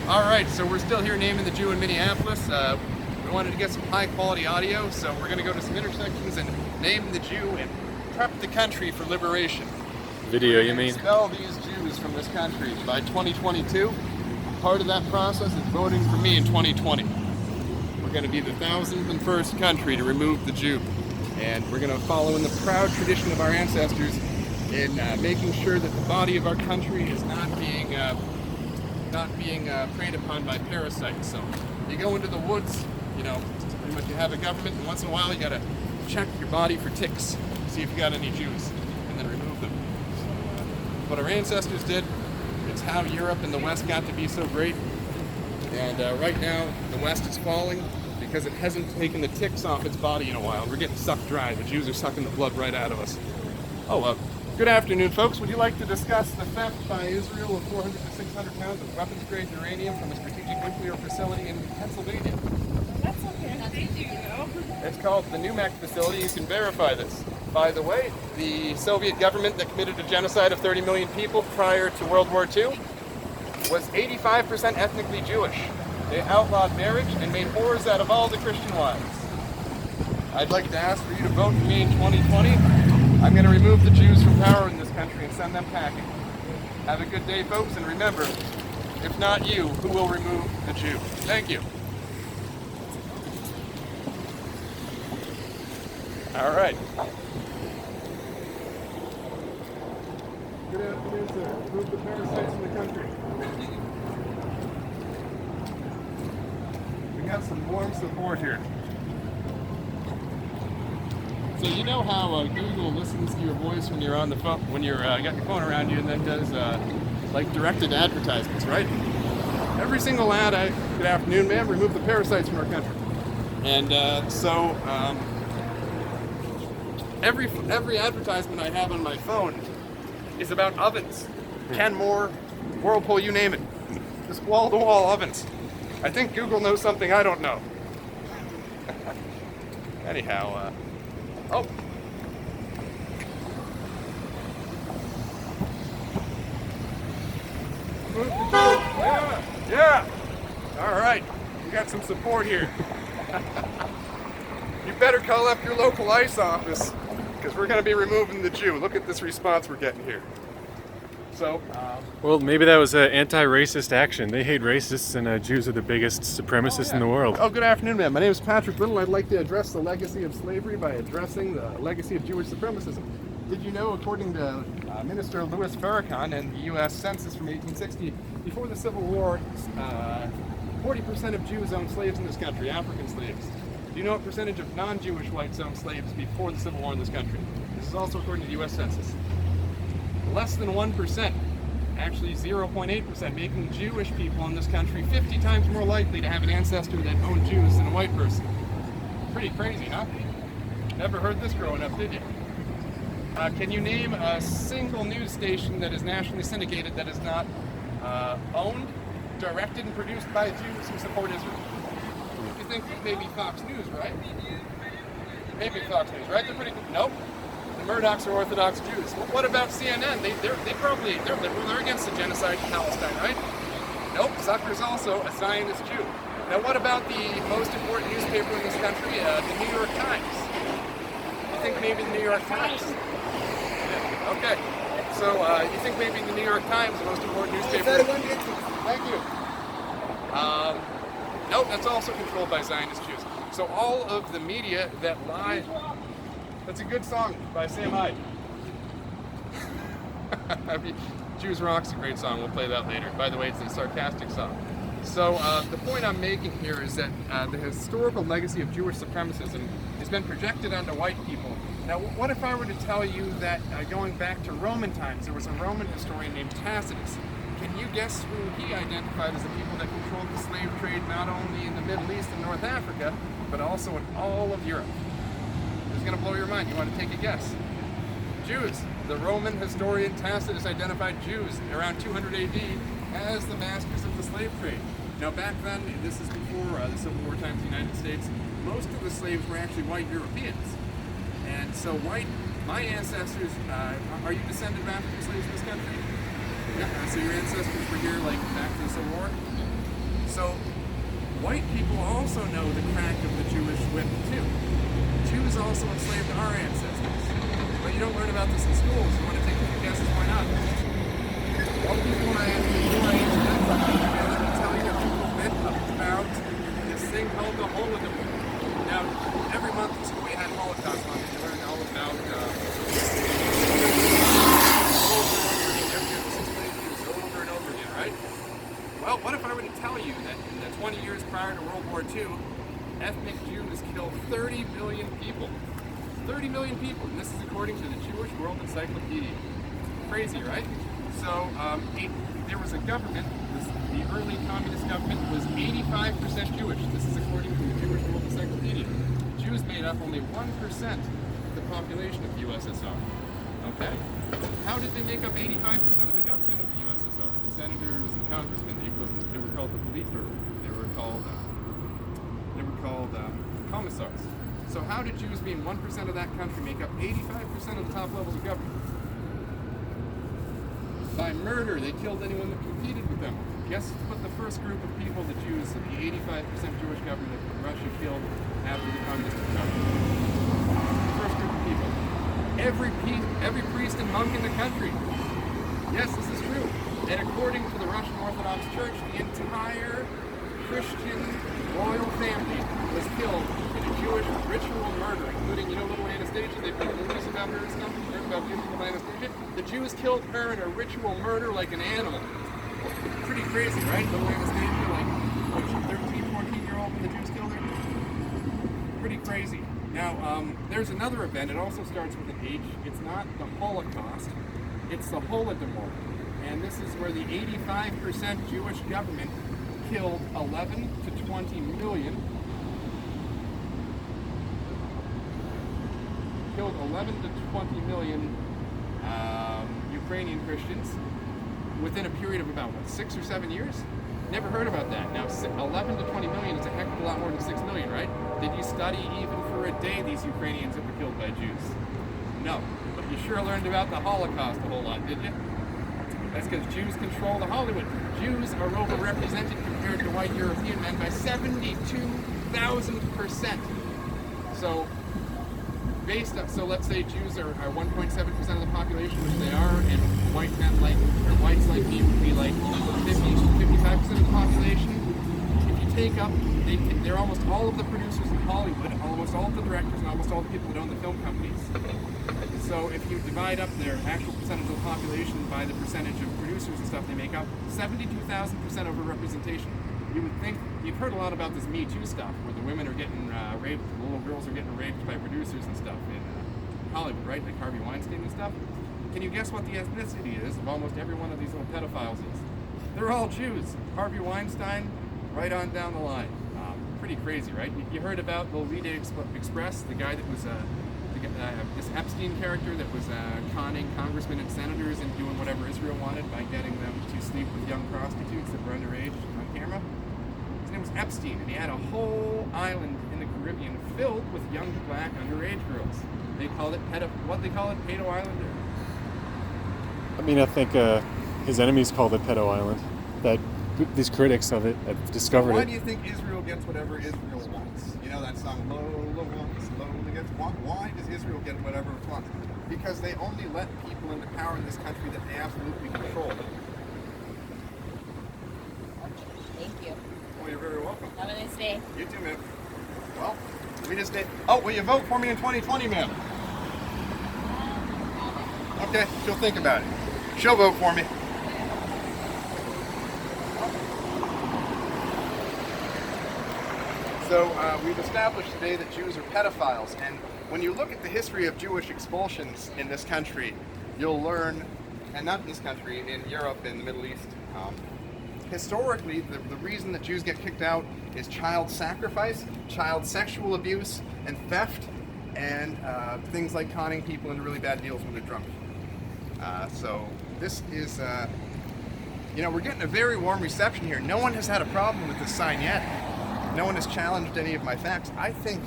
All right, so we're still here naming the Jew in Minneapolis. We wanted to get some high quality audio, so we're going to go to some intersections and name the Jew and prep the country for liberation. Video, you mean? Expel these Jews from this country by 2022. Part of that process is voting for me in 2020. We're going to be the 1,001st country to remove the Jew, and we're going to follow in the proud tradition of our ancestors in making sure that the body of our country is not being preyed upon by parasites. So you go into the woods, pretty much you have a government, and once in a while you got to check your body for ticks, see if you got any Jews, and then remove them. So, what our ancestors did, it's how Europe and the West got to be so great. And right now, the West is falling because it hasn't taken the ticks off its body in a while. We're getting sucked dry. The Jews are sucking the blood right out of us. Good afternoon, folks. Would you like to discuss the theft by Israel of 400 to 600 pounds of weapons-grade uranium from a strategic nuclear facility in Pennsylvania? That's okay. Thank you. It's called the NUMAC facility. You can verify this. By the way, the Soviet government that committed a genocide of 30 million people prior to World War II was 85% ethnically Jewish. They outlawed marriage and made whores out of all the Christian wives. I'd like to ask for you to vote for me in 2020. I'm going to remove the Jews from power in this country and send them packing. Have a good day, folks, and remember, if not you, who will remove the Jew? Thank you. All right. Good afternoon, sir. Remove the parasites from the country. We got some warm support here. So you know how Google listens to your voice when you're on the phone, when you're got your phone around you, and then does like directed advertisements, right? Every single ad, good afternoon, ma'am, remove the parasites from our country. And every advertisement I have on my phone is about ovens. Kenmore, Whirlpool, you name it. Just wall-to-wall ovens. I think Google knows something I don't know. Anyhow, oh. Yeah. All right. We got some support here. You better call up your local ICE office because we're going to be removing the Jew. Look at this response we're getting here. So, well, maybe that was anti-racist action. They hate racists, and Jews are the biggest supremacists in the world. Oh, good afternoon, ma'am. My name is Patrick Little. I'd like to address the legacy of slavery by addressing the legacy of Jewish supremacism. Did you know, according to Minister Louis Farrakhan and the U.S. Census from 1860, before the Civil War, 40% of Jews owned slaves in this country, African slaves. Do you know what percentage of non-Jewish whites owned slaves before the Civil War in this country? This is also according to the U.S. Census. Less than 1%, actually 0.8%, making Jewish people in this country 50 times more likely to have an ancestor that owned Jews than a white person. Pretty crazy, huh? Never heard this growing up, did you? Can you name a single news station that is nationally syndicated that is not owned, directed, and produced by Jews who support Israel? You think maybe Fox News, right? Maybe Fox News, right? They're pretty good. Nope. The Murdochs are Orthodox Jews. Well, what about CNN? They're liberal. They're against the genocide in Palestine, right? Nope. Zucker's also a Zionist Jew. Now, what about the most important newspaper in this country, the New York Times? You think maybe the New York Times? Yeah. Okay. So you think maybe the New York Times, the most important newspaper? Thank you. Nope. That's also controlled by Zionist Jews. So all of the media that lie. That's a good song by Sam Hyde. Jews Rock's a great song. We'll play that later. By the way, it's a sarcastic song. So the point I'm making here is that the historical legacy of Jewish supremacism has been projected onto white people. Now, what if I were to tell you that going back to Roman times, there was a Roman historian named Tacitus? Can you guess who he identified as the people that controlled the slave trade not only in the Middle East and North Africa, but also in all of Europe? It's going to blow your mind. You want to take a guess? Jews. The Roman historian Tacitus identified Jews around 200 AD as the masters of the slave trade. Now back then, this is before the Civil War times in the United States, most of the slaves were actually white Europeans. And so my ancestors, are you descended of African slaves in this country? Yeah, so your ancestors were here like back to the Civil War? people also know the crack of the Jewish whip too. Jews also enslaved our ancestors. But you don't learn about this in schools. You want to take a few guesses? Why not? Well, people want to answer that question. Okay, let me tell you a little bit about this thing called the Holodomor. Now, every month in school we had Holocaust month. You learn all about over and over again, right? Well, what if I were to tell you that in the 20 years prior to World War II, ethnic Jews killed 30 million people? 30 million people, and this is according to the Jewish World Encyclopedia. Crazy, right? So, there was a government, the early communist government was 85% Jewish. This is according to the Jewish World Encyclopedia. Jews made up only 1% of the population of the USSR. Okay. How did they make up 85% of the government of the USSR? The senators and congressmen, they were called the Politburo. They were called commissars. So how did Jews, being 1% of that country, make up 85% of the top levels of government? By murder. They killed anyone that competed with them. Guess what the first group of people, the Jews, the 85% Jewish government that Russia killed after the communist government? The first group of people. Every priest and monk in the country. Yes, this is true. And according to the Russian Orthodox Church, the entire Christian royal family was killed in a Jewish ritual murder, including, little Anastasia. They put the news about her and stuff. You heard about beautiful Anastasia? The Jews killed her in a ritual murder like an animal. Pretty crazy, right? Little Anastasia, like 13, 14-year-old when the Jews killed her? Pretty crazy. Now, there's another event. It also starts with an H. It's not the Holocaust. It's the Holodomor. And this is where the 85% Jewish government killed 11 to 20 million. Killed 11 to 20 million Ukrainian Christians within a period of about, 6 or 7 years? Never heard about that. Now, 11 to 20 million is a heck of a lot more than 6 million, right? Did you study even for a day these Ukrainians that were killed by Jews? No. But you sure learned about the Holocaust a whole lot, did you? That's because Jews control the Hollywood. Jews are overrepresented compared to white European men by 72,000%. So, let's say Jews are 1.7% of the population, which they are, and whites like me would be like 55% of the population. If you take up, they're almost all of the producers in Hollywood, almost all of the directors, and almost all the people that own the film companies. So if you divide up their actual percentage of the population by the percentage of producers and stuff they make up, 72,000% overrepresentation. You would think, you've heard a lot about this Me Too stuff, where the women are getting raped, the little girls are getting raped by producers and stuff in Hollywood, right? Like Harvey Weinstein and stuff. Can you guess what the ethnicity is of almost every one of these little pedophiles is? They're all Jews. Harvey Weinstein, right on down the line. Pretty crazy, right? You heard about the Lolita Express, the guy that was this Epstein character that was conning congressmen and senators and doing whatever Israel wanted by getting them to sleep with young prostitutes that were underage on camera. His name was Epstein, and he had a whole island in the Caribbean filled with young black underage girls. They called it Pedo Island. I mean, I think his enemies called it Pedo Island. These critics of it have discovered it. Why do you think Israel gets whatever Israel wants? You know that song, slowly gets. Why does Israel get whatever it wants? Because they only let people into power in this country that they absolutely control. Thank you. Well, you're very welcome. Have a nice day. You too, ma'am. Well, we just did. Oh, will you vote for me in 2020, ma'am? Okay, she'll think about it. She'll vote for me. So we've established today that Jews are pedophiles, and when you look at the history of Jewish expulsions in this country, you'll learn, and not in this country, in Europe and the Middle East, historically the reason that Jews get kicked out is child sacrifice, child sexual abuse, and theft, and things like conning people into really bad deals when they're drunk. So this is, we're getting a very warm reception here. No one has had a problem with this sign yet. No one has challenged any of my facts. I think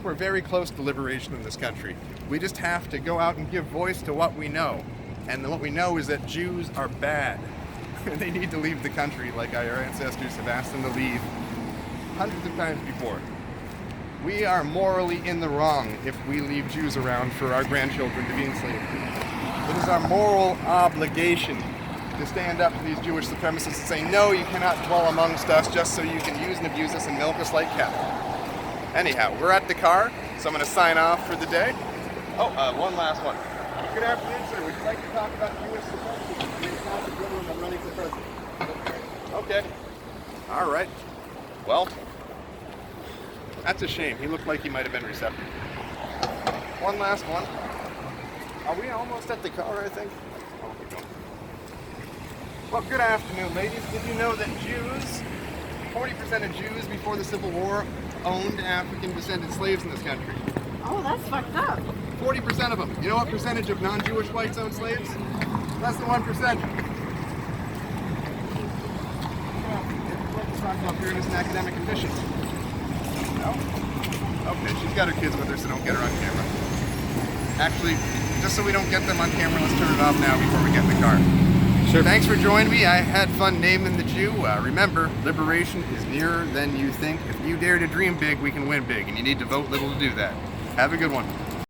we're very close to liberation in this country. We just have to go out and give voice to what we know. And what we know is that Jews are bad. They need to leave the country like our ancestors have asked them to leave. hundreds of times before. We are morally in the wrong if we leave Jews around for our grandchildren to be enslaved. It is our moral obligation to stand up to these Jewish supremacists and say, no, you cannot dwell amongst us just so you can use and abuse us and milk us like cattle. Anyhow, we're at the car, so I'm going to sign off for the day. Oh, one last one. Good afternoon, sir. Would you like to talk about Jewish supremacy? I'm running for president. Okay. All right. Well, that's a shame. He looked like he might have been receptive. One last one. Are we almost at the car, I think? Oh, keep going. Well, good afternoon, ladies. Did you know that Jews, 40% of Jews before the Civil War owned African-descended slaves in this country? Oh, that's fucked up. 40% of them. You know what percentage of non-Jewish whites own slaves? Less than 1%. Let's talk about fairness and academic conditions. No? Okay, she's got her kids with her, so don't get her on camera. Actually, just so we don't get them on camera, let's turn it off now before we get in the car. Sure. Thanks for joining me. I had fun naming the Jew. Remember, liberation is nearer than you think. If you dare to dream big, we can win big, and you need to vote little to do that. Have a good one.